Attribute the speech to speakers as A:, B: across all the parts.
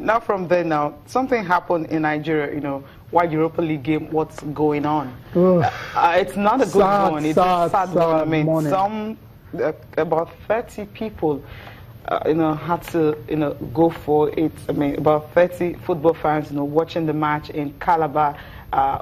A: Now from there now, something happened in Nigeria, you know, while Europa League game, what's going on? It's not a good one. It's a sad one. I mean, some, about 30 people, you know, had to, you know, go for it. I mean, about 30 football fans, you know, watching the match in Calabar,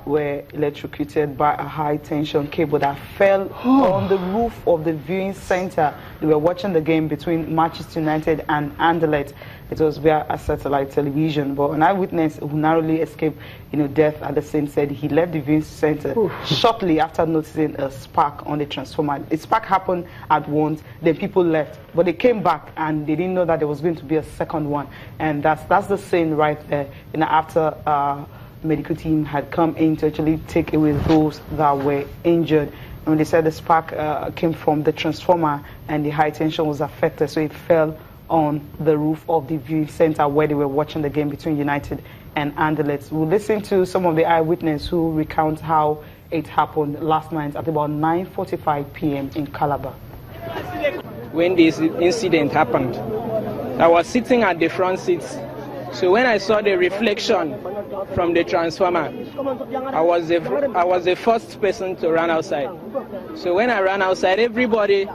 A: were electrocuted by a high-tension cable that fell on the roof of the viewing center. They were watching the game between Manchester United and Anderlecht. It was via a satellite television, but an eyewitness who narrowly escaped, you know, death at the scene said he left the viewing center shortly after noticing a spark on the transformer. The spark happened at once, then people left, but they came back and they didn't know that there was going to be a second one, and that's the scene right there. You know, after medical team had come in to actually take away those that were injured. And they said the spark came from the transformer and the high tension was affected, so it fell on the roof of the viewing center where they were watching the game between United and Anderlecht. We'll listen to some of the eyewitnesses who recount how it happened last night at about 9:45 p.m. in Calabar.
B: When this incident happened, I was sitting at the front seats. So when I saw the reflection from the transformer, I was the first person to run outside. So when I ran outside, everybody,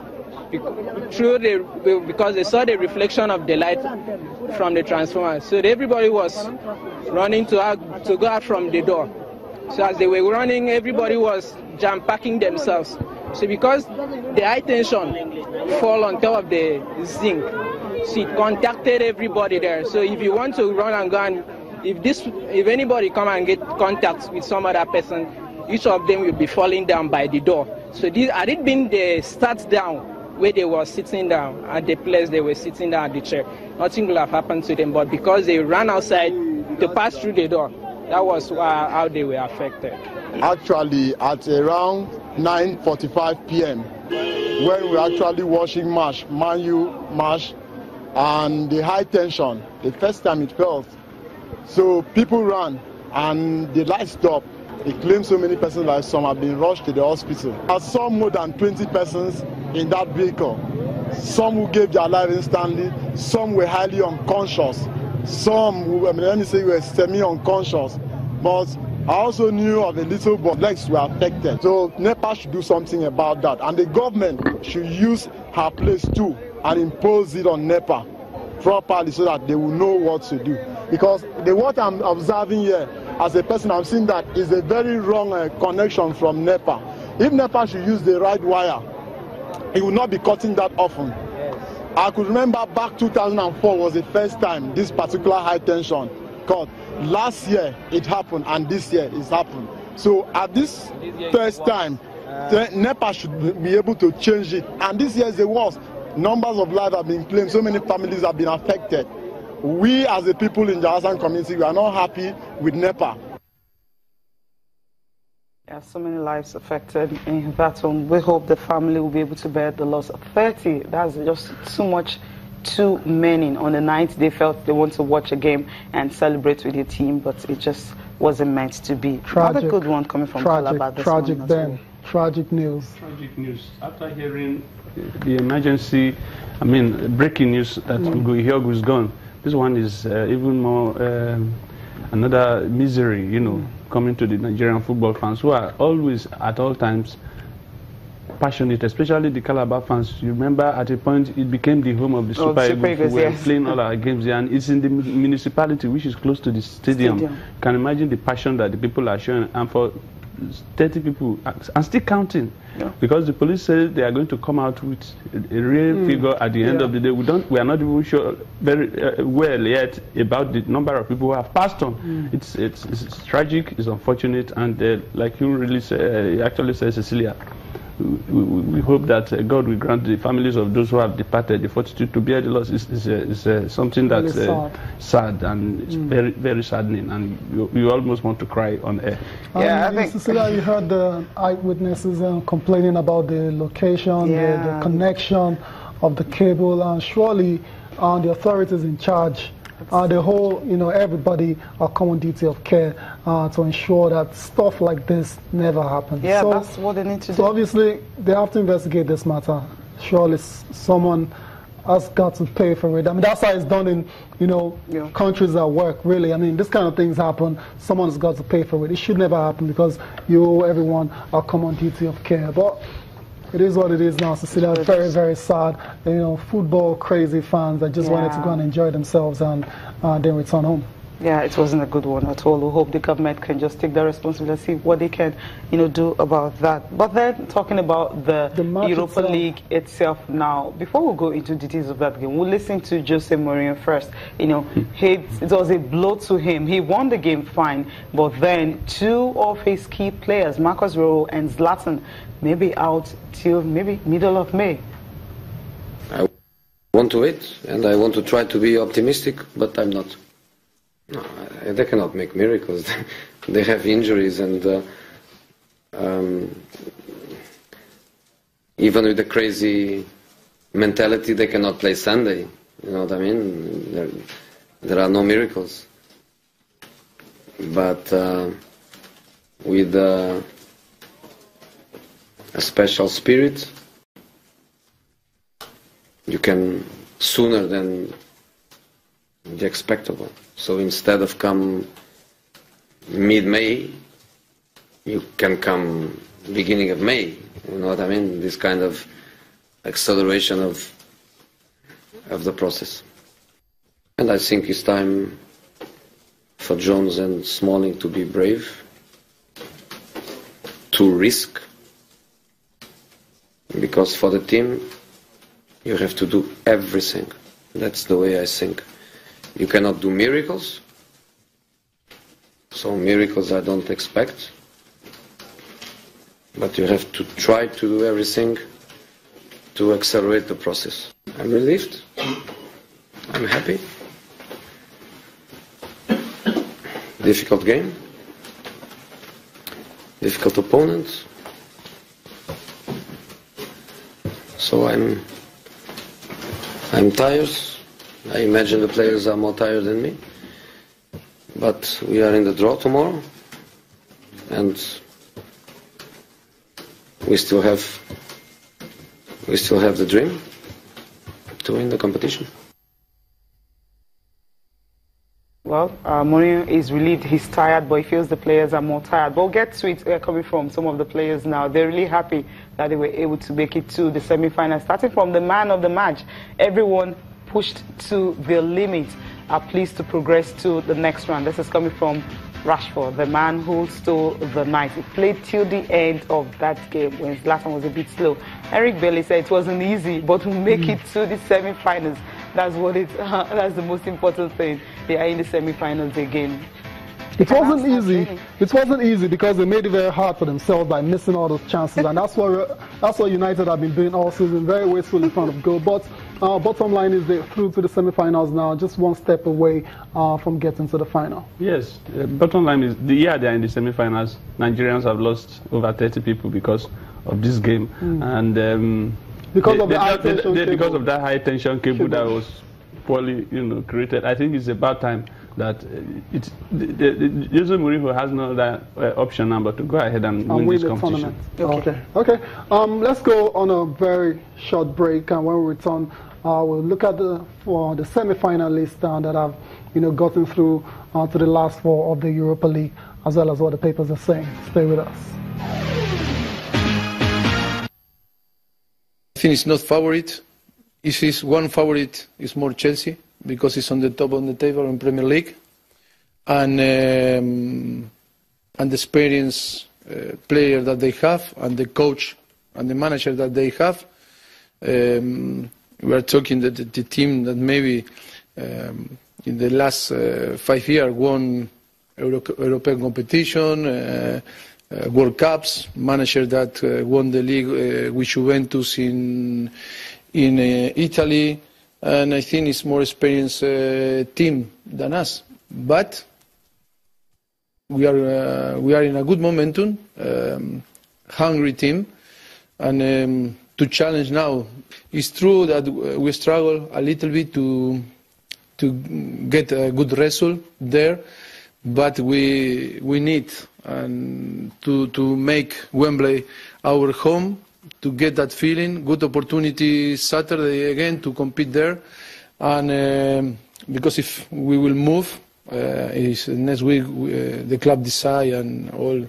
B: because they saw the reflection of the light from the transformer, so everybody was running to go out from the door. So as they were running, everybody was jam-packing themselves. So because the high tension fall on top of the zinc, so it contacted everybody there. So if you want to run and go, and if anybody come and get contact with some other person, each of them will be falling down by the door. So had it been the start down where they were sitting down at the place they were sitting down at the chair, nothing will have happened to them. But because they ran outside to pass through the door, that was how they were affected.
C: Actually, at around 9:45 p.m., when we were actually watching Man U match, and the high tension, the first time it fell. So people ran and the light stopped. It claimed so many persons that some have been rushed to the hospital. I saw more than 20 persons in that vehicle. Some who gave their life instantly, some were highly unconscious, some who, let me say, were semi-unconscious. But I also knew of a little boy, legs were affected. So NEPA should do something about that. And the government should use her place too and impose it on NEPA properly so that they will know what to do. Because what I'm observing here, as a person, I'm seeing that is a very wrong connection from NEPA. If NEPA should use the right wire, it will not be cutting that often. Yes. I could remember back 2004 was the first time this particular high tension cut. Last year it happened and this year it's happened. So at this first time, NEPA should be able to change it. And this year is the worst. Numbers of lives have been claimed. So many families have been affected. We as the people in the Hassan community, we are not happy with NEPA.
A: Yeah, so many lives affected in that one. We hope the family will be able to bear the loss of 30. That's just too much, too many. On the night they felt they want to watch a game and celebrate with their team, but it just wasn't meant to be. Tragic. Another good one coming from Calabar this
D: tragic
A: morning.
D: Ben. Tragic news.
E: Tragic news. After hearing the emergency, breaking news that Ugo is gone, this one is even more another misery, coming to the Nigerian football fans who are always, at all times, passionate, especially the Calabar fans. You remember at a point it became the home of the Super Eagles. We were playing all our games there, and it's in the municipality which is close to the stadium. You can imagine the passion that the people are showing, and for 30 people, and still counting, because the police said they are going to come out with a real figure at the end of the day. We are not even sure very well yet about the number of people who have passed on. It's tragic, it's unfortunate, and like you actually said, Cecilia, we hope that God will grant the families of those who have departed the fortitude to bear the loss. Is something that's sad, and it's very, very saddening, and you almost want to cry on air.
D: I think, Cecilia, you heard the eyewitnesses complaining about the location, the connection of the cable, and surely the authorities in charge, the whole, everybody are common duty of care to ensure that stuff like this never happens.
A: Yeah, so, that's what they need to do.
D: So obviously, they have to investigate this matter. Surely someone has got to pay for it. I mean, that's how it's done in, countries that work, really. I mean, this kind of things happen. Someone's got to pay for it. It should never happen because you owe everyone a common duty of care. But it is what it is now, Cecilia. Very, very sad. Football crazy fans that just wanted to go and enjoy themselves and then return home.
A: Yeah, it wasn't a good one at all. We hope the government can just take the responsibility, see what they can, do about that. But then, talking about the Europa League itself now, before we go into details of that game, we'll listen to Jose Mourinho first. It was a blow to him. He won the game fine, but then two of his key players, Marcos Rojo and Zlatan, may be out till maybe middle of May.
F: I want to wait, and I want to try to be optimistic, but I'm not. No, they cannot make miracles. They have injuries, and even with the crazy mentality, they cannot play Sunday. You know what I mean? There are no miracles. But with a special spirit, you can sooner than the expectable. So instead of come mid-May, you can come beginning of May. You know what I mean? This kind of acceleration of the process. And I think it's time for Jones and Smalling to be brave, to risk, because for the team you have to do everything. That's the way I think. You cannot do miracles, so miracles I don't expect, but you have to try to do everything to accelerate the process. I'm relieved, I'm happy. Difficult game, difficult opponent, so I'm tired. I imagine the players are more tired than me, but we are in the draw tomorrow, and we still have the dream to win the competition.
A: Well, Mourinho is relieved. He's tired, but he feels the players are more tired. But we'll get to it coming from some of the players now. They're really happy that they were able to make it to the semi-finals. Starting from the man of the match, everyone pushed to their limit, are pleased to progress to the next round. This is coming from Rashford, the man who stole the night. He played till the end of that game when Zlatan was a bit slow. Eric Bailey said it wasn't easy, but we make it to the semi-finals. That's what that's the most important thing. They are in the semi-finals again.
D: It wasn't easy. It wasn't easy because they made it very hard for themselves by missing all those chances, and that's what United have been doing all season, very wasteful in front of goal. But bottom line is they're through to the semi-finals now, just one step away from getting to the final.
E: Yes, bottom line is they are in the semi-finals. Nigerians have lost over 30 people because of this game, and because of that high tension cable that was poorly, created. I think it's about time that Jose Mourinho has no other option now but to go ahead and win this competition.
D: Okay. Let's go on a very short break, and when we return, we'll look at the semi-final list that have gotten through to the last four of the Europa League, as well as what the papers are saying. Stay with us.
G: I think it's not favorite. If it's one favorite, it's more Chelsea, because it's on the top of the table in Premier League, and the experienced player that they have, and the coach and the manager that they have. We are talking that the team that maybe in the last 5 years won European competition, World Cups, manager that won the league with Juventus in Italy. And I think it's more experienced team than us. But we are in a good momentum, hungry team, and to challenge now. It's true that we struggle a little bit to get a good result there, but we need to make Wembley our home, get that feeling. Good opportunity Saturday again to compete there, and because if we will move, next week the club decide and all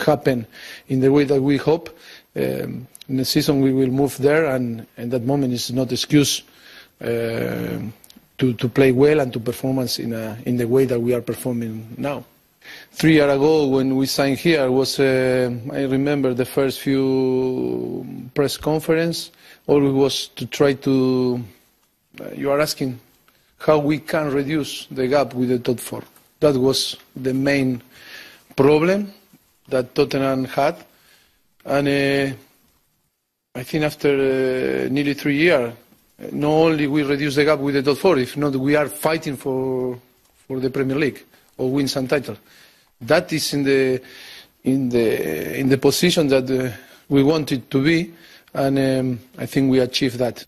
G: happen in the way that we hope. In the season we will move there, and that moment is not excuse to play well and to performance in the way that we are performing now. 3 years ago when we signed here was I remember the first few press conference always was to try to you are asking how we can reduce the gap with the top four. That was the main problem that Tottenham had, and I think after nearly 3 years, not only we reduce the gap with the top four, if not we are fighting for the Premier League or win some title. That is in the position that we wanted to be, and I think we achieved that.